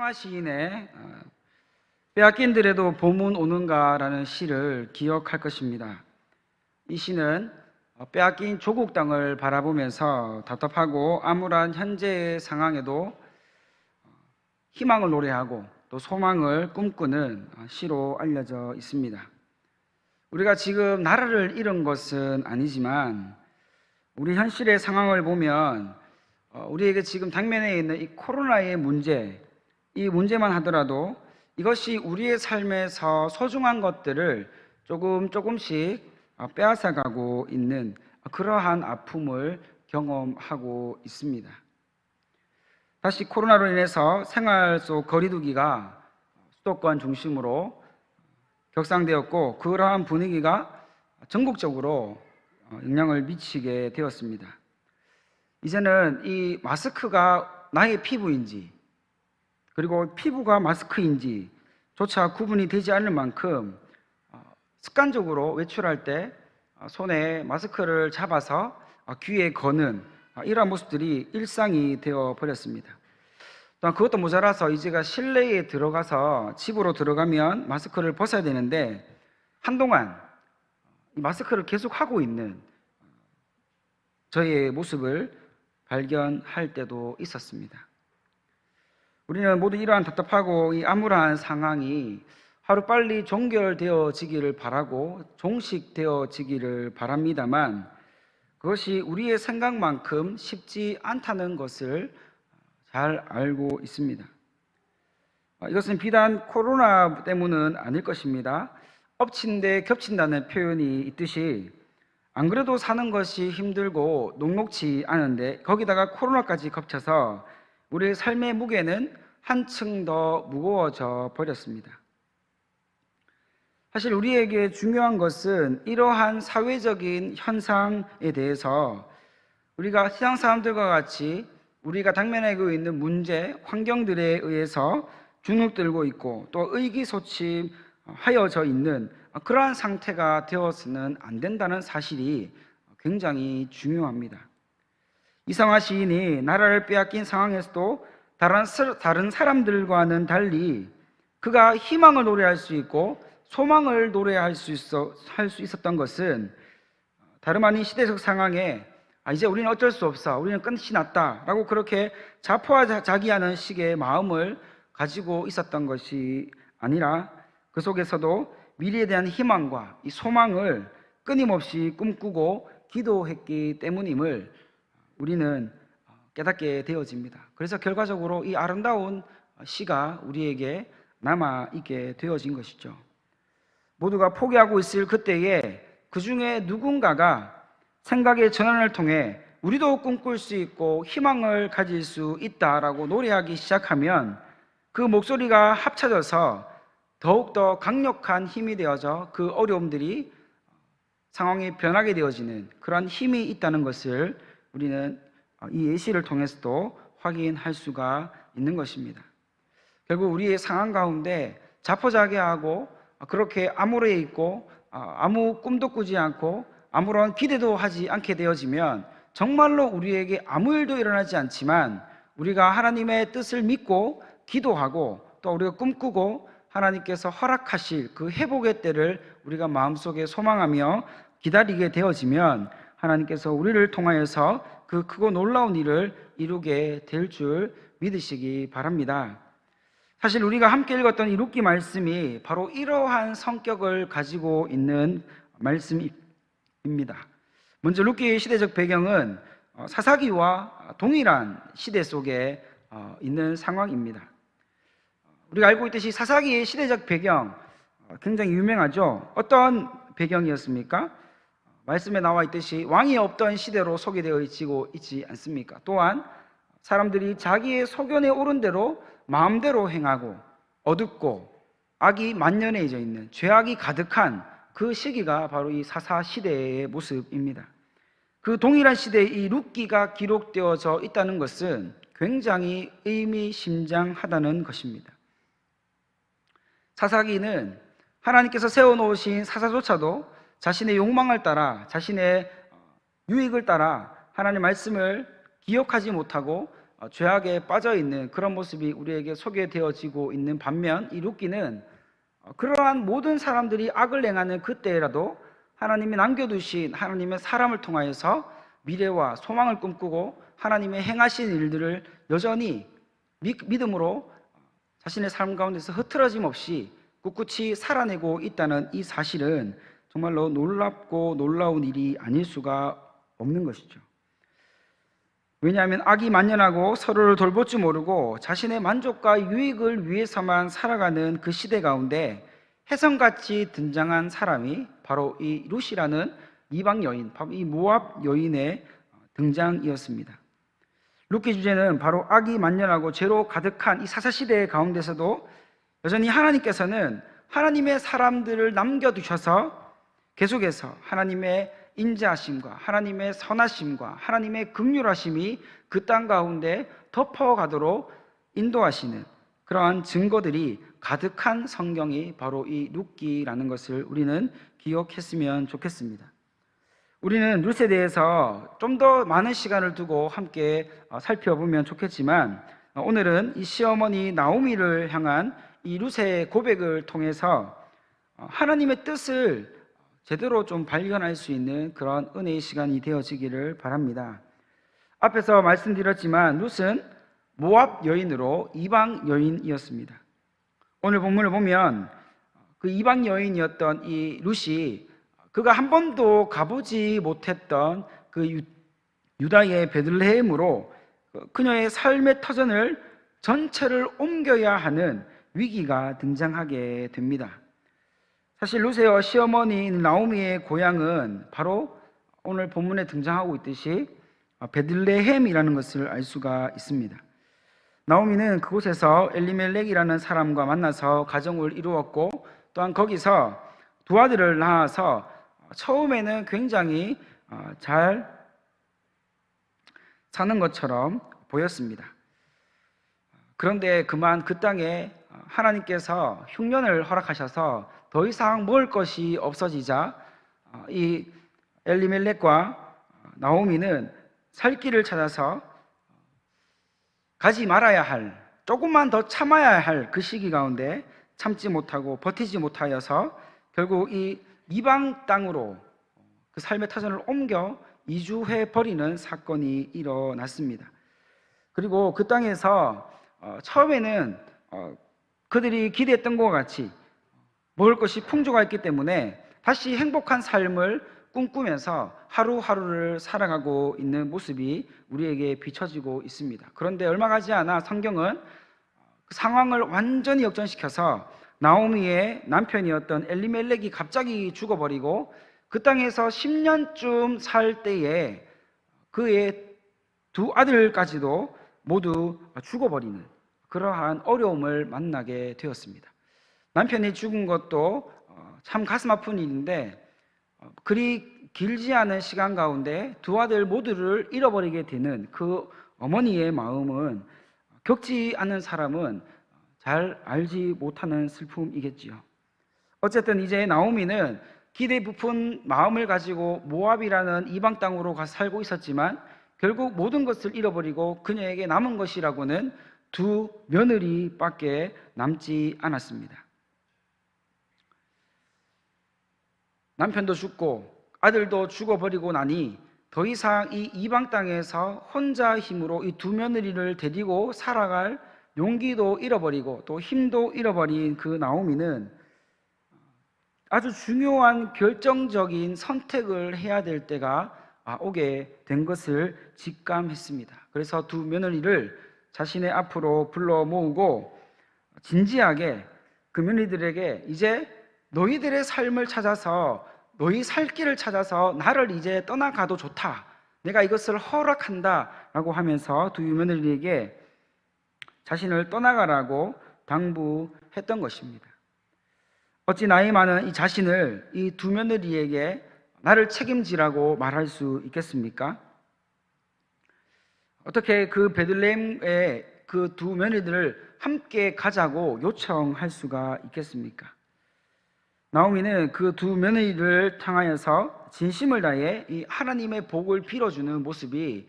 이상하 시인의 빼앗긴들에도 봄은 오는가라는 시를 기억할 것입니다. 이 시는 빼앗긴 조국 땅을 바라보면서 답답하고 암울한 현재의 상황에도 희망을 노래하고 또 소망을 꿈꾸는 시로 알려져 있습니다. 우리가 지금 나라를 잃은 것은 아니지만 우리 현실의 상황을 보면 우리에게 지금 당면에 있는 이 코로나의 문제, 이 문제만 하더라도 이것이 우리의 삶에서 소중한 것들을 조금씩 빼앗아가고 있는 그러한 아픔을 경험하고 있습니다. 다시 코로나로 인해서 생활 속 거리두기가 수도권 중심으로 격상되었고, 그러한 분위기가 전국적으로 영향을 미치게 되었습니다. 이제는 이 마스크가 나의 피부인지, 그리고 피부가 마스크인지 조차 구분이 되지 않을 만큼 습관적으로 외출할 때 손에 마스크를 잡아서 귀에 거는 이러한 모습들이 일상이 되어 버렸습니다. 또한 그것도 모자라서 이제가 실내에 들어가서 집으로 들어가면 마스크를 벗어야 되는데 한동안 마스크를 계속 하고 있는 저의 모습을 발견할 때도 있었습니다. 우리는 모두 이러한 답답하고 이 암울한 상황이 하루빨리 종결되어지기를 바라고 종식되어지기를 바랍니다만, 그것이 우리의 생각만큼 쉽지 않다는 것을 잘 알고 있습니다. 이것은 비단 코로나 때문은 아닐 것입니다. 엎친 데 겹친다는 표현이 있듯이 안 그래도 사는 것이 힘들고 녹록지 않은데 거기다가 코로나까지 겹쳐서 우리의 삶의 무게는 한층 더 무거워져 버렸습니다. 사실 우리에게 중요한 것은 이러한 사회적인 현상에 대해서 우리가 세상 사람들과 같이 우리가 당면하고 있는 문제, 환경들에 의해서 주눅들고 있고 또 의기소침하여져 있는 그러한 상태가 되어서는 안 된다는 사실이 굉장히 중요합니다. 이상하 시인이 나라를 빼앗긴 상황에서도 다른 사람들과는 달리 그가 희망을 노래할 수 있고 소망을 노래할 수 있었던 것은 다름 아닌 시대적 상황에 이제 우리는 어쩔 수 없어, 우리는 끝이 났다 라고 그렇게 자포자기하는 식의 마음을 가지고 있었던 것이 아니라 그 속에서도 미래에 대한 희망과 이 소망을 끊임없이 꿈꾸고 기도했기 때문임을 우리는 깨닫게 되어집니다. 그래서 결과적으로 이 아름다운 시가 우리에게 남아있게 되어진 것이죠. 모두가 포기하고 있을 그때에 그 중에 누군가가 생각의 전환을 통해 우리도 꿈꿀 수 있고 희망을 가질 수 있다라고 노래하기 시작하면 그 목소리가 합쳐져서 더욱더 강력한 힘이 되어져 그 어려움들이 상황이 변하게 되어지는 그런 힘이 있다는 것을 우리는 이 예시를 통해서도 확인할 수가 있는 것입니다. 결국 우리의 상황 가운데 자포자기하고 그렇게 암울해 있고 아무 꿈도 꾸지 않고 아무런 기대도 하지 않게 되어지면 정말로 우리에게 아무 일도 일어나지 않지만 우리가 하나님의 뜻을 믿고 기도하고 또 우리가 꿈꾸고 하나님께서 허락하실 그 회복의 때를 우리가 마음속에 소망하며 기다리게 되어지면 하나님께서 우리를 통하여서 그 크고 놀라운 일을 이루게 될 줄 믿으시기 바랍니다. 사실 우리가 함께 읽었던 이 룻기 말씀이 바로 이러한 성격을 가지고 있는 말씀입니다. 먼저 룻기의 시대적 배경은 사사기와 동일한 시대 속에 있는 상황입니다. 우리가 알고 있듯이 사사기의 시대적 배경 굉장히 유명하죠. 어떤 배경이었습니까? 말씀에 나와 있듯이 왕이 없던 시대로 소개되어지고 있지 않습니까? 또한 사람들이 자기의 소견에 오른 대로 마음대로 행하고 어둡고 악이 만연해져 있는 죄악이 가득한 그 시기가 바로 이 사사 시대의 모습입니다. 그 동일한 시대에 이 룻기가 기록되어져 있다는 것은 굉장히 의미심장하다는 것입니다. 사사기는 하나님께서 세워놓으신 사사조차도 자신의 욕망을 따라 자신의 유익을 따라 하나님의 말씀을 기억하지 못하고 죄악에 빠져 있는 그런 모습이 우리에게 소개되어지고 있는 반면, 이 룻기는 그러한 모든 사람들이 악을 행하는 그때라도 하나님이 남겨두신 하나님의 사람을 통하여서 미래와 소망을 꿈꾸고 하나님의 행하신 일들을 여전히 믿음으로 자신의 삶 가운데서 흐트러짐 없이 꿋꿋이 살아내고 있다는 이 사실은 정말로 놀랍고 놀라운 일이 아닐 수가 없는 것이죠. 왜냐하면 악이 만연하고 서로를 돌볼 줄 모르고 자신의 만족과 유익을 위해서만 살아가는 그 시대 가운데 혜성같이 등장한 사람이 바로 이 룻이라는 이방 여인, 바로 이 모압 여인의 등장이었습니다. 룻기 주제는 바로 악이 만연하고 죄로 가득한 이 사사시대 가운데서도 여전히 하나님께서는 하나님의 사람들을 남겨두셔서 계속해서 하나님의 인자하심과 하나님의 선하심과 하나님의 긍휼하심이 그 땅 가운데 덮어가도록 인도하시는 그러한 증거들이 가득한 성경이 바로 이 룻기라는 것을 우리는 기억했으면 좋겠습니다. 우리는 룻에 대해서 좀 더 많은 시간을 두고 함께 살펴보면 좋겠지만, 오늘은 이 시어머니 나오미를 향한 이 룻의 고백을 통해서 하나님의 뜻을 제대로 좀 발견할 수 있는 그런 은혜의 시간이 되어지기를 바랍니다. 앞에서 말씀드렸지만 룻은 모압 여인으로 이방 여인이었습니다. 오늘 본문을 보면 그 이방 여인이었던 이 룻이 그가 한 번도 가보지 못했던 그 유다의 베들레헴으로 그녀의 삶의 터전을 전체를 옮겨야 하는 위기가 등장하게 됩니다. 사실 룻의 시어머니 나오미의 고향은 바로 오늘 본문에 등장하고 있듯이 베들레헴이라는 것을 알 수가 있습니다. 나오미는 그곳에서 엘리멜렉이라는 사람과 만나서 가정을 이루었고, 또한 거기서 두 아들을 낳아서 처음에는 굉장히 잘 사는 것처럼 보였습니다. 그런데 그만 그 땅에 하나님께서 흉년을 허락하셔서 더 이상 먹을 것이 없어지자 이 엘리멜렉과 나오미는 살 길을 찾아서 가지 말아야 할, 조금만 더 참아야 할 그 시기 가운데 참지 못하고 버티지 못하여서 결국 이 이방 땅으로 그 삶의 터전을 옮겨 이주해 버리는 사건이 일어났습니다. 그리고 그 땅에서 처음에는 그들이 기대했던 것과 같이 먹을 것이 풍조가 있기 때문에 다시 행복한 삶을 꿈꾸면서 하루하루를 살아가고 있는 모습이 우리에게 비춰지고 있습니다. 그런데 얼마 가지 않아 성경은 그 상황을 완전히 역전시켜서 나오미의 남편이었던 엘리멜렉이 갑자기 죽어버리고 그 땅에서 10년쯤 살 때에 그의 두 아들까지도 모두 죽어버리는 그러한 어려움을 만나게 되었습니다. 남편이 죽은 것도 참 가슴 아픈 일인데 그리 길지 않은 시간 가운데 두 아들 모두를 잃어버리게 되는 그 어머니의 마음은 겪지 않은 사람은 잘 알지 못하는 슬픔이겠지요. 어쨌든 이제 나오미는 기대 부푼 마음을 가지고 모압이라는 이방 땅으로 가서 살고 있었지만 결국 모든 것을 잃어버리고 그녀에게 남은 것이라고는 두 며느리밖에 남지 않았습니다. 남편도 죽고 아들도 죽어버리고 나니 더 이상 이 이방 땅에서 혼자 힘으로 이 두 며느리를 데리고 살아갈 용기도 잃어버리고 또 힘도 잃어버린 그 나오미는 아주 중요한 결정적인 선택을 해야 될 때가 오게 된 것을 직감했습니다. 그래서 두 며느리를 자신의 앞으로 불러 모으고 진지하게 그 며느리들에게 이제 너희들의 삶을 찾아서 너희 살 길을 찾아서 나를 이제 떠나가도 좋다, 내가 이것을 허락한다 라고 하면서 두 며느리에게 자신을 떠나가라고 당부했던 것입니다. 어찌 나이 많은 이 자신을 이 두 며느리에게 나를 책임지라고 말할 수 있겠습니까? 어떻게 그 베들레헴의 그 두 며느리들을 함께 가자고 요청할 수가 있겠습니까? 나오미는 그 두 며느리를 향하여서 진심을 다해 이 하나님의 복을 빌어주는 모습이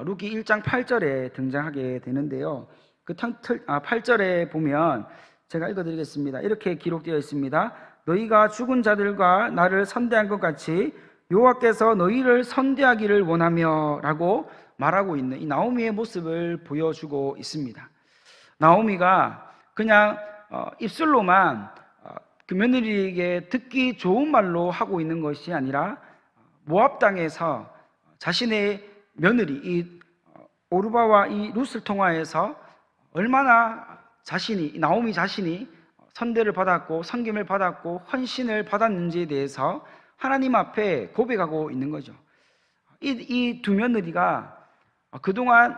루기 1장 8절에 등장하게 되는데요. 그 8절에 보면 제가 읽어드리겠습니다. 이렇게 기록되어 있습니다. 너희가 죽은 자들과 나를 선대한 것 같이 여호와께서 너희를 선대하기를 원하며 라고 말하고 있는 이 나오미의 모습을 보여주고 있습니다. 나오미가 그냥 입술로만 그 며느리에게 듣기 좋은 말로 하고 있는 것이 아니라 모압 땅에서 자신의 며느리 이 오르바와 이 룻을 통하여서 얼마나 나오미 자신이 선대를 받았고 섬김을 받았고 헌신을 받았는지에 대해서 하나님 앞에 고백하고 있는 거죠. 이 두 며느리가 그동안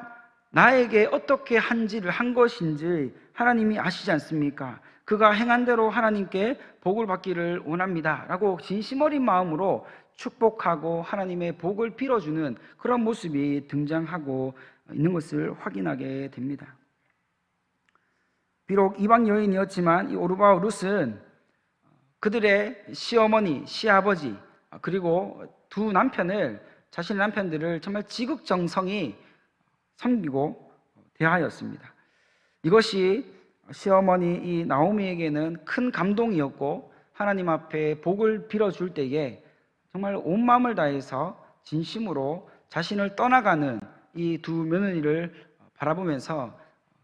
나에게 어떻게 한 것인지 하나님이 아시지 않습니까? 그가 행한 대로 하나님께 복을 받기를 원합니다 라고 진심 어린 마음으로 축복하고 하나님의 복을 빌어주는 그런 모습이 등장하고 있는 것을 확인하게 됩니다. 비록 이방 여인이었지만 이 오르바와 룻은 그들의 시어머니, 시아버지 그리고 두 남편을, 자신의 남편들을 정말 지극정성히 섬기고 대하였습니다. 이것이 시어머니 이 나오미에게는 큰 감동이었고 하나님 앞에 복을 빌어줄 때에 정말 온 마음을 다해서 진심으로 자신을 떠나가는 이 두 며느리를 바라보면서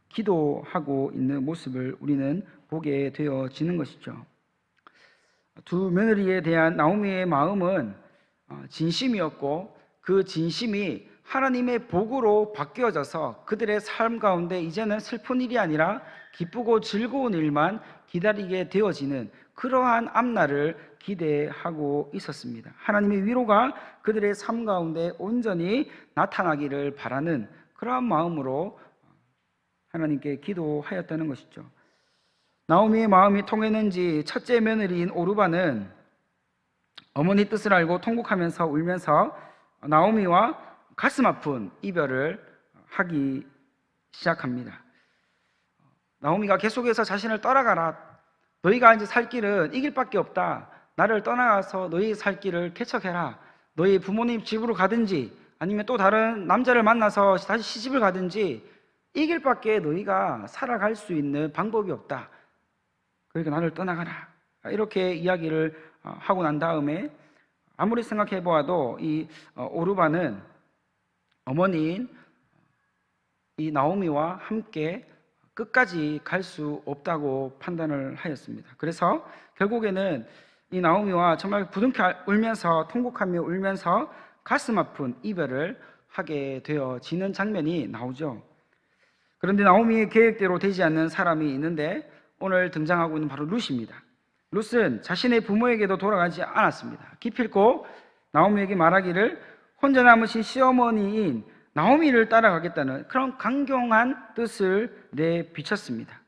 기도하고 있는 모습을 우리는 보게 되어지는 것이죠. 두 며느리에 대한 나오미의 마음은 진심이었고 그 진심이 하나님의 복으로 바뀌어져서 그들의 삶 가운데 이제는 슬픈 일이 아니라 기쁘고 즐거운 일만 기다리게 되어지는 그러한 앞날을 기대하고 있었습니다. 하나님의 위로가 그들의 삶 가운데 온전히 나타나기를 바라는 그러한 마음으로 하나님께 기도하였다는 것이죠. 나오미의 마음이 통했는지 첫째 며느리인 오르바는 어머니 뜻을 알고 통곡하면서 울면서 나오미와 가슴 아픈 이별을 하기 시작합니다. 나오미가 계속해서 자신을 떠나가라. 너희가 이제 살 길은 이 길밖에 없다. 나를 떠나가서 너희 살 길을 개척해라. 너희 부모님 집으로 가든지 아니면 또 다른 남자를 만나서 다시 시집을 가든지 이 길밖에 너희가 살아갈 수 있는 방법이 없다. 그러니까 나를 떠나가라. 이렇게 이야기를 하고 난 다음에 아무리 생각해 보아도 이 오르바는 어머니인 이 나오미와 함께 끝까지 갈 수 없다고 판단을 하였습니다. 그래서 결국에는 이 나오미와 정말 부둥켜 울면서 통곡하며 울면서 가슴 아픈 이별을 하게 되어지는 장면이 나오죠. 그런데 나오미의 계획대로 되지 않는 사람이 있는데 오늘 등장하고 있는 바로 룻입니다. 룻은 자신의 부모에게도 돌아가지 않았습니다. 기필코 나오미에게 말하기를 혼자 남으신 시어머니인 나오미를 따라가겠다는 그런 강경한 뜻을 내비쳤습니다.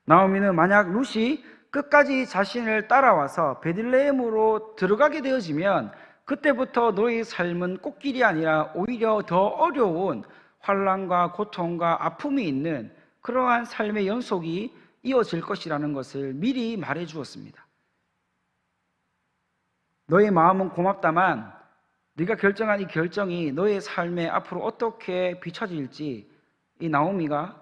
나오미는 만약 룻이 끝까지 자신을 따라와서 베들레헴으로 들어가게 되어지면 그때부터 너의 삶은 꽃길이 아니라 오히려 더 어려운 환난과 고통과 아픔이 있는 그러한 삶의 연속이 이어질 것이라는 것을 미리 말해 주었습니다. 너의 마음은 고맙다만 네가 결정한 이 결정이 너의 삶에 앞으로 어떻게 비춰질지 이 나오미가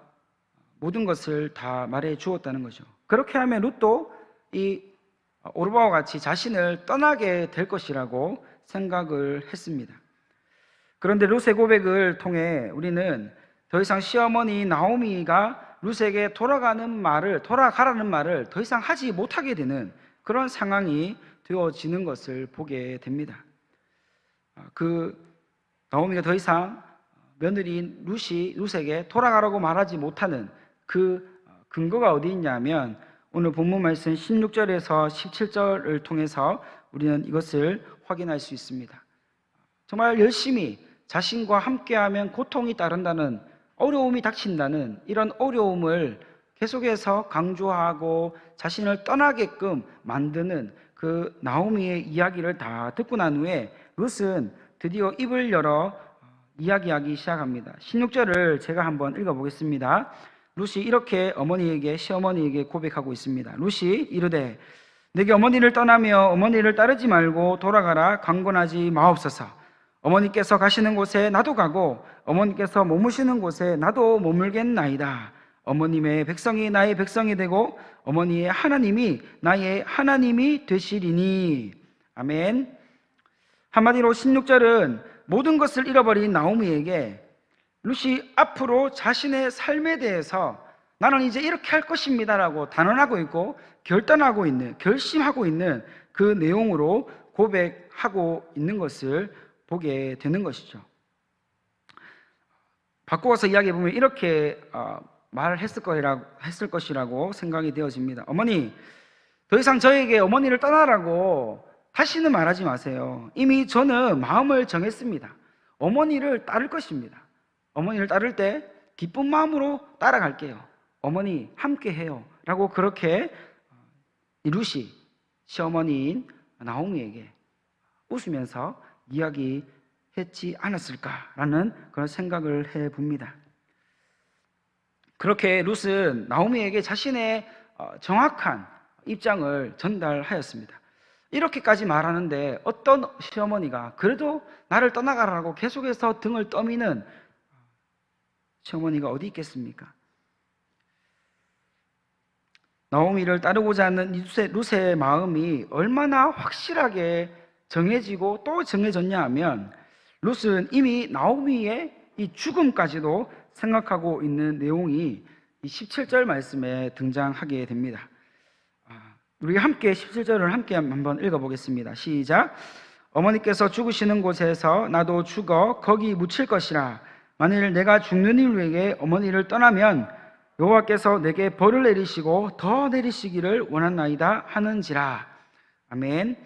모든 것을 다 말해 주었다는 거죠. 그렇게 하면 룻도 이 오르바와 같이 자신을 떠나게 될 것이라고 생각을 했습니다. 그런데 룻의 고백을 통해 우리는 더 이상 시어머니 나오미가 룻에게 돌아가라는 말을 더 이상 하지 못하게 되는 그런 상황이 되어지는 것을 보게 됩니다. 나오미가 더 이상 며느리인 룻에게 돌아가라고 말하지 못하는 그 근거가 어디 있냐면 오늘 본문 말씀 16절에서 17절을 통해서 우리는 이것을 확인할 수 있습니다. 정말 열심히 자신과 함께하면 고통이 따른다는, 어려움이 닥친다는 이런 어려움을 계속해서 강조하고 자신을 떠나게끔 만드는 그 나오미의 이야기를 다 듣고 난 후에 룻은 드디어 입을 열어 이야기하기 시작합니다. 16절을 제가 한번 읽어보겠습니다. 룻이 이렇게 시어머니에게 고백하고 있습니다. 룻이 이르되 내게 어머니를 떠나며 어머니를 따르지 말고 돌아가라 강권하지 마옵소서. 어머니께서 가시는 곳에 나도 가고 어머니께서 머무시는 곳에 나도 머물겠나이다. 어머님의 백성이 나의 백성이 되고 어머니의 하나님이 나의 하나님이 되시리니. 아멘. 한마디로 16절은 모든 것을 잃어버린 나오미에게 룻이 앞으로 자신의 삶에 대해서 나는 이제 이렇게 할 것입니다라고 단언하고 있고 결단하고 있는, 결심하고 있는 그 내용으로 고백하고 있는 것을 보게 되는 것이죠. 바꾸어서 이야기해 보면 이렇게 말을 했을 것이라고 생각이 되어집니다. 어머니, 더 이상 저에게 어머니를 떠나라고 다시는 말하지 마세요. 이미 저는 마음을 정했습니다. 어머니를 따를 것입니다. 어머니를 따를 때 기쁜 마음으로 따라갈게요. 어머니 함께 해요 라고 그렇게 룻이 시어머니인 나오미에게 웃으면서 이야기했지 않았을까라는 그런 생각을 해봅니다. 그렇게 룻은 나오미에게 자신의 정확한 입장을 전달하였습니다. 이렇게까지 말하는데 어떤 시어머니가 그래도 나를 떠나가라고 계속해서 등을 떠미는 시어머니가 어디 있겠습니까? 나오미를 따르고자 하는 룻의 마음이 얼마나 확실하게 정해지고 또 정해졌냐 하면 룻은 이미 나오미의 이 죽음까지도 생각하고 있는 내용이 이 17절 말씀에 등장하게 됩니다. 우리 함께 17절을 함께 한번 읽어보겠습니다. 시작. 어머니께서 죽으시는 곳에서 나도 죽어 거기 묻힐 것이라. 만일 내가 죽는 이후에 어머니를 떠나면 여호와께서 내게 벌을 내리시고 더 내리시기를 원하나이다 하는지라. 아멘.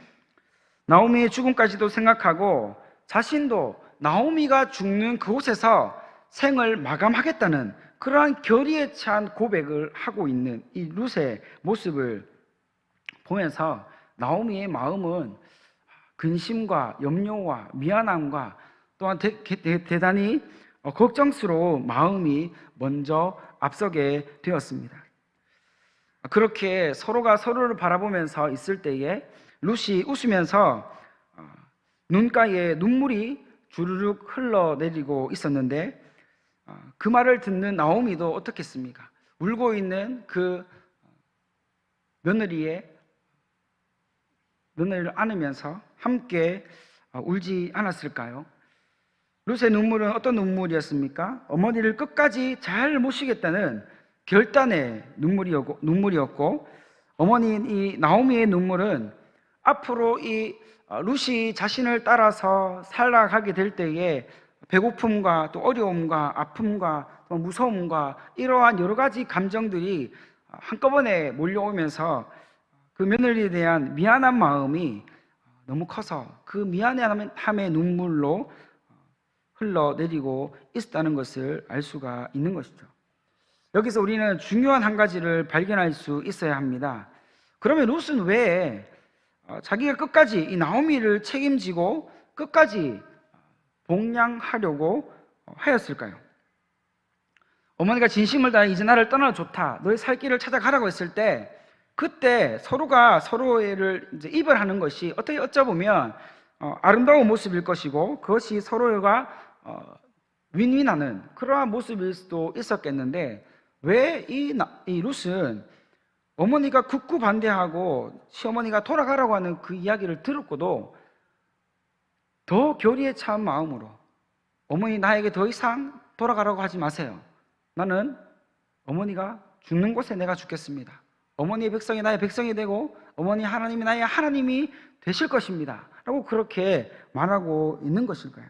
나오미의 죽음까지도 생각하고 자신도 나오미가 죽는 그곳에서 생을 마감하겠다는 그러한 결의에 찬 고백을 하고 있는 이 룻의 모습을 보면서 나오미의 마음은 근심과 염려와 미안함과 또한 대단히 걱정스러운 마음이 먼저 앞서게 되었습니다. 그렇게 서로가 서로를 바라보면서 있을 때에 룻이 웃으면서 눈가에 눈물이 주르륵 흘러내리고 있었는데 그 말을 듣는 나오미도 어떻겠습니까? 울고 있는 그 며느리를 안으면서 함께 울지 않았을까요? 룻의 눈물은 어떤 눈물이었습니까? 어머니를 끝까지 잘 모시겠다는 결단의 눈물이었고 어머니인 이 나오미의 눈물은 앞으로 이 룻이 자신을 따라서 살아가게 될 때에 배고픔과 또 어려움과 아픔과 또 무서움과 이러한 여러 가지 감정들이 한꺼번에 몰려오면서 그 며느리에 대한 미안한 마음이 너무 커서 그 미안함의 눈물로 흘러내리고 있었다는 것을 알 수가 있는 것이죠. 여기서 우리는 중요한 한 가지를 발견할 수 있어야 합니다. 그러면 룻은 왜 자기가 끝까지 이 나오미를 책임지고 끝까지 봉양하려고 하였을까요? 어머니가 진심을 다해 이제 나를 떠나도 좋다, 너의 살 길을 찾아가라고 했을 때 그때 서로가 서로를 이제 이별하는 것이 어쩌보면 아름다운 모습일 것이고 그것이 서로가 윈윈하는 그러한 모습일 수도 있었겠는데 왜 이 룻은 어머니가 극구 반대하고 시어머니가 돌아가라고 하는 그 이야기를 들었고도 더 결의에 찬 마음으로 어머니 나에게 더 이상 돌아가라고 하지 마세요. 나는 어머니가 죽는 곳에 내가 죽겠습니다. 어머니의 백성이 나의 백성이 되고 어머니 하나님이 나의 하나님이 되실 것입니다 라고 그렇게 말하고 있는 것일까요?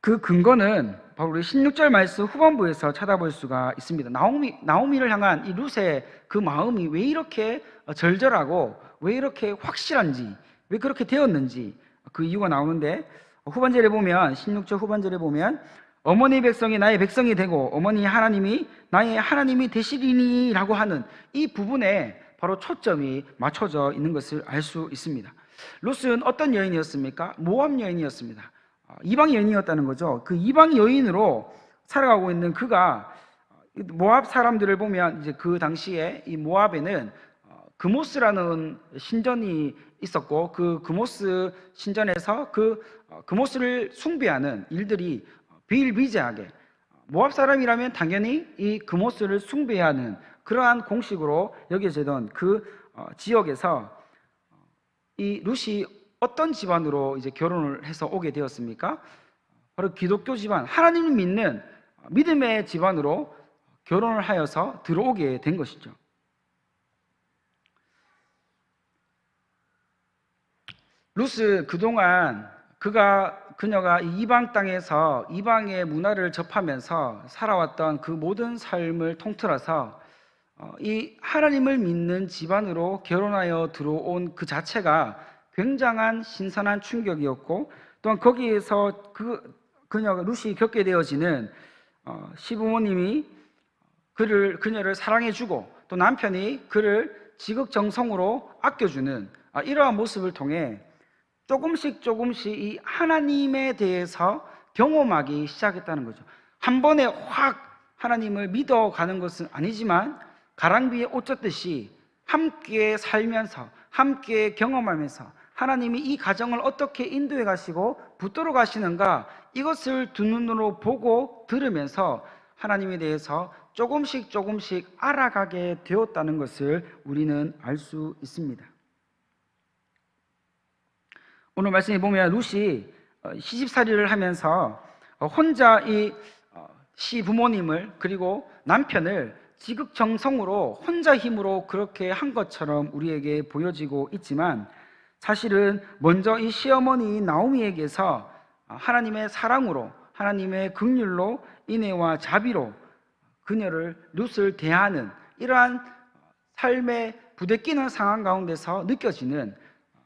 그 근거는 바로 우리 16절 말씀 후반부에서 찾아볼 수가 있습니다. 나오미를 향한 이 룻의 그 마음이 왜 이렇게 절절하고 왜 이렇게 확실한지, 왜 그렇게 되었는지 그 이유가 나오는데 후반절에 보면 16절 후반절에 보면 어머니 백성이 나의 백성이 되고 어머니 하나님이 나의 하나님이 되시리니 라고 하는 이 부분에 바로 초점이 맞춰져 있는 것을 알 수 있습니다. 룻은 어떤 여인이었습니까? 모압 여인이었습니다. 이방 여인이었다는 거죠. 그 이방 여인으로 살아가고 있는 그가 모압 사람들을 보면 이제 그 당시에 이 모압에는 그모스라는 신전이 있었고, 그 그모스 신전에서 그 그모스를 숭배하는 일들이 비일비재하게, 모압 사람이라면 당연히 이 그모스를 숭배하는 그러한 공식으로 여겨지던 그 지역에서 이 룻이 어떤 집안으로 이제 결혼을 해서 오게 되었습니까? 바로 기독교 집안, 하나님을 믿는 믿음의 집안으로 결혼을 하여서 들어오게 된 것이죠. 룻은 그동안 그녀가 이방 땅에서 이방의 문화를 접하면서 살아왔던 그 모든 삶을 통틀어서 이 하나님을 믿는 집안으로 결혼하여 들어온 그 자체가 굉장한 신선한 충격이었고, 또한 거기에서 그녀가 룻이 겪게 되어지는 시부모님이 그녀를 사랑해주고 또 남편이 그를 지극정성으로 아껴주는 이러한 모습을 통해 조금씩 이 하나님에 대해서 경험하기 시작했다는 거죠. 한 번에 확 하나님을 믿어가는 것은 아니지만 가랑비에 옷 젖듯이 함께 살면서 함께 경험하면서 하나님이 이 가정을 어떻게 인도해 가시고 붙들어 가시는가, 이것을 두 눈으로 보고 들으면서 하나님에 대해서 조금씩 알아가게 되었다는 것을 우리는 알 수 있습니다. 오늘 말씀에 보면 룻이 시집살이를 하면서 혼자 이 시부모님을 그리고 남편을 지극정성으로 혼자 힘으로 그렇게 한 것처럼 우리에게 보여지고 있지만, 사실은 먼저 이 시어머니 나오미에게서 하나님의 사랑으로, 하나님의 긍휼로, 인애와 자비로 그녀를 룻을 대하는 이러한 삶의 부대끼는 상황 가운데서 느껴지는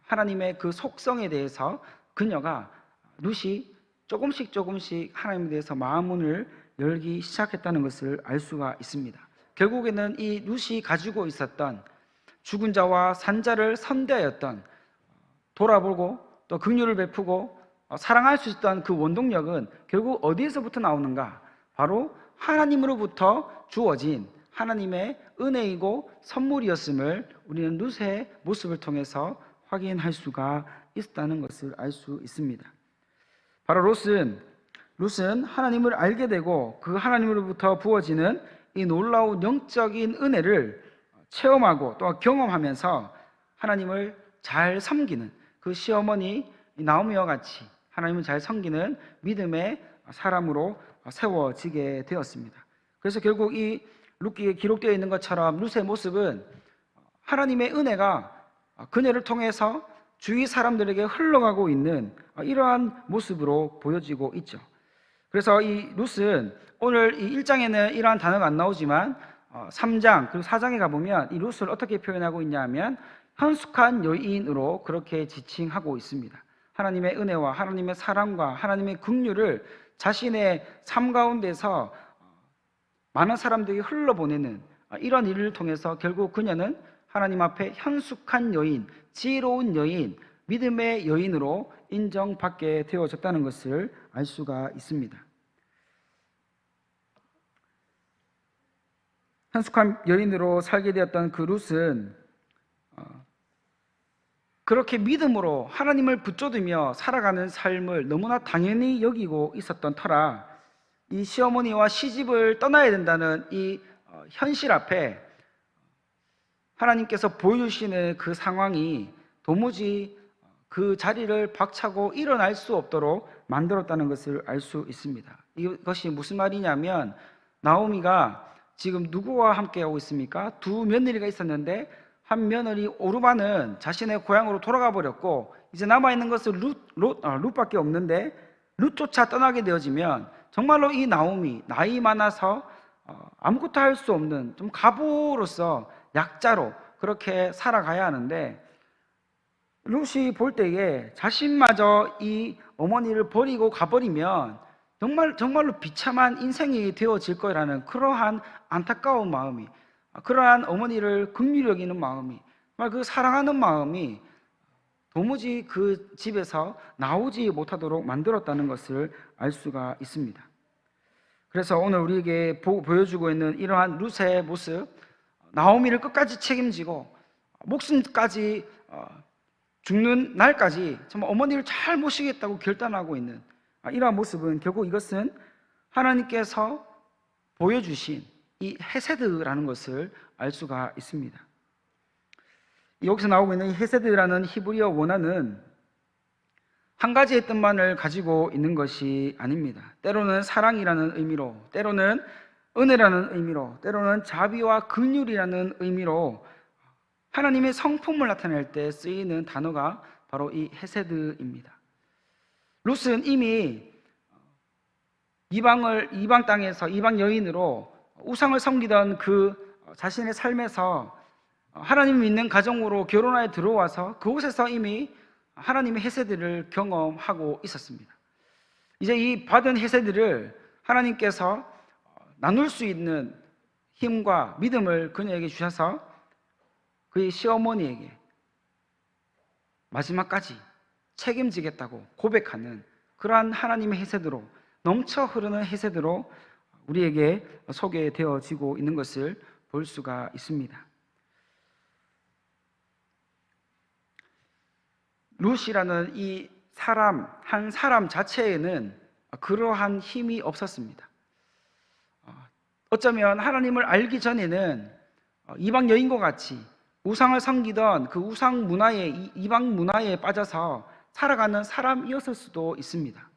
하나님의 그 속성에 대해서 그녀가 룻이 조금씩 하나님에 대해서 마음문을 열기 시작했다는 것을 알 수가 있습니다. 결국에는 이 룻이 가지고 있었던 죽은 자와 산 자를 선대하였던, 돌아보고 또 긍휼을 베푸고 사랑할 수 있었던 그 원동력은 결국 어디에서부터 나오는가? 바로 하나님으로부터 주어진 하나님의 은혜이고 선물이었음을 우리는 룻의 모습을 통해서 확인할 수가 있다는 것을 알 수 있습니다. 바로 룻은 하나님을 알게 되고 그 하나님으로부터 부어지는 이 놀라운 영적인 은혜를 체험하고 또 경험하면서 하나님을 잘 섬기는 그 시어머니 나오미와 같이 하나님을 잘 섬기는 믿음의 사람으로 세워지게 되었습니다. 그래서 결국 이 룻기에 기록되어 있는 것처럼 룻의 모습은 하나님의 은혜가 그녀를 통해서 주위 사람들에게 흘러가고 있는 이러한 모습으로 보여지고 있죠. 그래서 이 룻은 오늘 이 1장에는 이러한 단어가 안 나오지만 3장 그리고 4장에 가보면 이 룻을 어떻게 표현하고 있냐 하면 현숙한 여인으로 그렇게 지칭하고 있습니다. 하나님의 은혜와 하나님의 사랑과 하나님의 긍휼을 자신의 삶 가운데서 많은 사람들에게 흘러보내는 이런 일을 통해서 결국 그녀는 하나님 앞에 현숙한 여인, 지혜로운 여인, 믿음의 여인으로 인정받게 되어졌다는 것을 알 수가 있습니다. 현숙한 여인으로 살게 되었던 그 룻은 그렇게 믿음으로 하나님을 붙잡으며 살아가는 삶을 너무나 당연히 여기고 있었던 터라 이 시어머니와 시집을 떠나야 된다는 이 현실 앞에 하나님께서 보여주시는 그 상황이 도무지 그 자리를 박차고 일어날 수 없도록 만들었다는 것을 알 수 있습니다. 이것이 무슨 말이냐면 나오미가 지금 누구와 함께하고 있습니까? 두 며느리가 있었는데 한 며느리 오르바는 자신의 고향으로 돌아가 버렸고 이제 남아있는 것은 룻밖에 없는데 룻조차 떠나게 되어지면 정말로 이 나오미 나이 많아서 아무것도 할 수 없는 좀 가부로서 약자로 그렇게 살아가야 하는데 룻이 볼 때에 자신마저 이 어머니를 버리고 가버리면 정말로 비참한 인생이 되어질 거라는 그러한 안타까운 마음이, 그러한 어머니를 긍휼히 여기는 마음이, 그 사랑하는 마음이 도무지 그 집에서 나오지 못하도록 만들었다는 것을 알 수가 있습니다. 그래서 오늘 우리에게 보여주고 있는 이러한 룻의 모습, 나오미를 끝까지 책임지고 목숨까지 죽는 날까지 정말 어머니를 잘 모시겠다고 결단하고 있는 이러한 모습은 결국 이것은 하나님께서 보여주신 이 헤세드라는 것을 알 수가 있습니다. 여기서 나오고 있는 이 헤세드라는 히브리어 원어는 한 가지의 뜻만을 가지고 있는 것이 아닙니다. 때로는 사랑이라는 의미로, 때로는 은혜라는 의미로, 때로는 자비와 긍휼이라는 의미로 하나님의 성품을 나타낼 때 쓰이는 단어가 바로 이 헤세드입니다. 룻은 이미 이방 땅에서 이방 여인으로 우상을 섬기던 그 자신의 삶에서 하나님 믿는 가정으로 결혼하여 들어와서 그곳에서 이미 하나님의 헤세드를 경험하고 있었습니다. 이제 이 받은 헤세드를 하나님께서 나눌 수 있는 힘과 믿음을 그녀에게 주셔서 그의 시어머니에게 마지막까지 책임지겠다고 고백하는 그러한 하나님의 헤세드로, 넘쳐 흐르는 헤세드로 우리에게 소개되어지고 있는 것을 볼 수가 있습니다. 룻이라는 이 사람, 한 사람 자체에는 그러한 힘이 없었습니다. 어쩌면 하나님을 알기 전에는 이방 여인과 같이 우상을 섬기던 그 우상 문화에, 이방 문화에 빠져서 살아가는 사람이었을 수도 있습니다.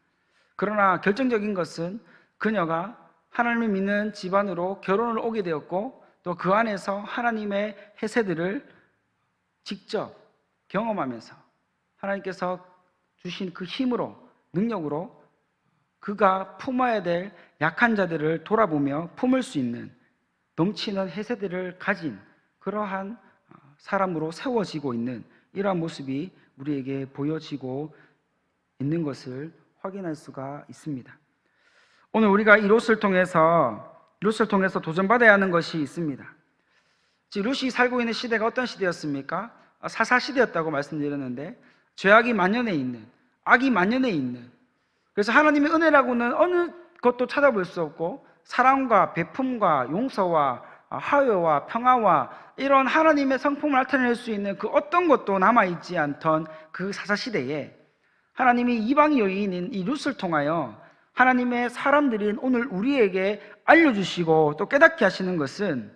그러나 결정적인 것은 그녀가 하나님을 믿는 집안으로 결혼을 오게 되었고 또 그 안에서 하나님의 헤세드를 직접 경험하면서 하나님께서 주신 그 힘으로, 능력으로 그가 품어야 될 약한 자들을 돌아보며 품을 수 있는 넘치는 헤세드를 가진 그러한 사람으로 세워지고 있는 이러한 모습이 우리에게 보여지고 있는 것을 확인할 수가 있습니다. 오늘 우리가 이 룻을 통해서 도전받아야 하는 것이 있습니다. 지금 룻이 살고 있는 시대가 어떤 시대였습니까? 사사시대였다고 말씀드렸는데 죄악이 만연해 있는, 악이 만연해 있는, 그래서 하나님의 은혜라고는 어느 것도 찾아볼 수 없고 사랑과 베품과 용서와 화해와 평화와 이런 하나님의 성품을 나타낼 수 있는 그 어떤 것도 남아있지 않던 그 사사시대에 하나님이 이방 여인인 이 룻을 통하여 하나님의 사람들인 오늘 우리에게 알려주시고 또 깨닫게 하시는 것은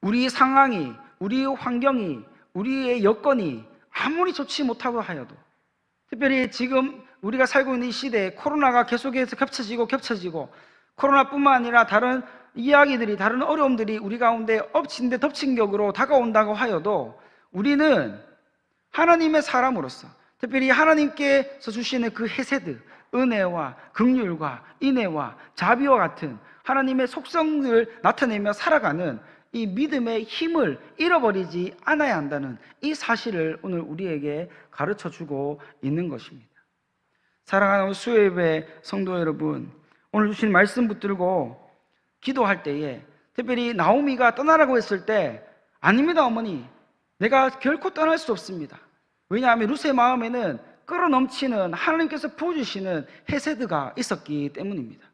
우리 상황이, 우리의 환경이, 우리의 여건이 아무리 좋지 못하고 하여도, 특별히 지금 우리가 살고 있는 이 시대에 코로나가 계속해서 겹쳐지고 코로나뿐만 아니라 다른 이야기들이, 다른 어려움들이 우리 가운데 엎친 데 덮친 격으로 다가온다고 하여도 우리는 하나님의 사람으로서, 특별히 하나님께서 주시는 그 헤세드, 은혜와 긍휼과 인애와 자비와 같은 하나님의 속성을 나타내며 살아가는 이 믿음의 힘을 잃어버리지 않아야 한다는 이 사실을 오늘 우리에게 가르쳐주고 있는 것입니다. 사랑하는 수요예배 성도 여러분, 오늘 주신 말씀 붙들고 기도할 때에 특별히 나오미가 떠나라고 했을 때 아닙니다 어머니, 내가 결코 떠날 수 없습니다. 왜냐하면 룻의 마음에는 끌어넘치는 하나님께서 부어주시는 헤세드가 있었기 때문입니다.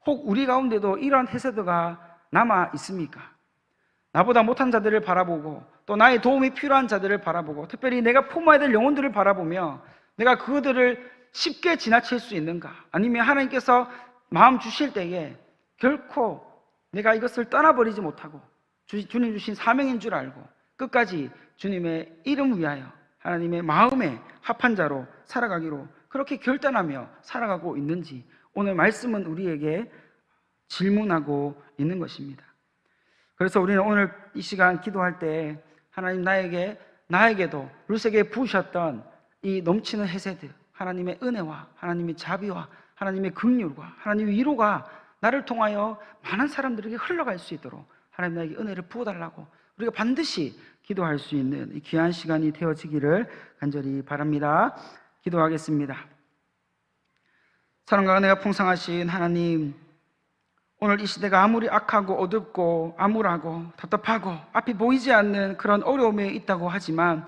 혹 우리 가운데도 이러한 헤세드가 남아 있습니까? 나보다 못한 자들을 바라보고 또 나의 도움이 필요한 자들을 바라보고 특별히 내가 품어야 될 영혼들을 바라보며 내가 그들을 쉽게 지나칠 수 있는가? 아니면 하나님께서 마음 주실 때에 결코 내가 이것을 떠나버리지 못하고 주님 주신 사명인 줄 알고 끝까지 주님의 이름 위하여 하나님의 마음에 합한 자로 살아가기로 그렇게 결단하며 살아가고 있는지 오늘 말씀은 우리에게 질문하고 있는 것입니다. 그래서 우리는 오늘 이 시간 기도할 때 하나님 나에게도 룻에게 부으셨던 이 넘치는 헤세드, 하나님의 은혜와 하나님의 자비와 하나님의 긍휼과 하나님의 위로가 나를 통하여 많은 사람들에게 흘러갈 수 있도록 하나님 나에게 은혜를 부어달라고 우리가 반드시 기도할 수 있는 이 귀한 시간이 되어지기를 간절히 바랍니다. 기도하겠습니다. 사랑과 은혜가 풍성하신 하나님, 오늘 이 시대가 아무리 악하고 어둡고 암울하고 답답하고 앞이 보이지 않는 그런 어려움에 있다고 하지만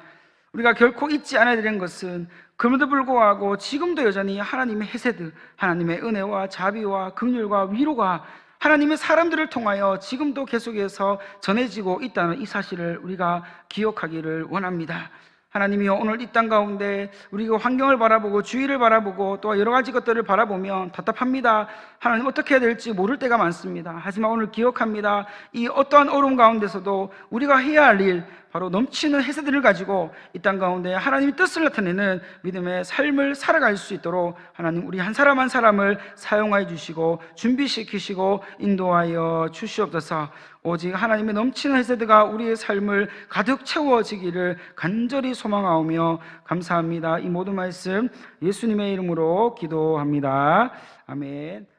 우리가 결코 잊지 않아야 되는 것은 그럼에도 불구하고 지금도 여전히 하나님의 헤세드, 하나님의 은혜와 자비와 긍휼과 위로가 하나님의 사람들을 통하여 지금도 계속해서 전해지고 있다는 이 사실을 우리가 기억하기를 원합니다. 하나님이여, 오늘 이 땅 가운데 우리가 환경을 바라보고 주위를 바라보고 또 여러 가지 것들을 바라보면 답답합니다. 하나님, 어떻게 해야 될지 모를 때가 많습니다. 하지만 오늘 기억합니다. 이 어떠한 어려움 가운데서도 우리가 해야 할 일, 바로 넘치는 해세들을 가지고 이 땅 가운데 하나님의 뜻을 나타내는 믿음의 삶을 살아갈 수 있도록 하나님, 우리 한 사람 한 사람을 사용하여 주시고 준비시키시고 인도하여 주시옵소서. 오직 하나님의 넘치는 해세드가 우리의 삶을 가득 채워지기를 간절히 소망하오며 감사합니다. 이 모든 말씀 예수님의 이름으로 기도합니다. 아멘.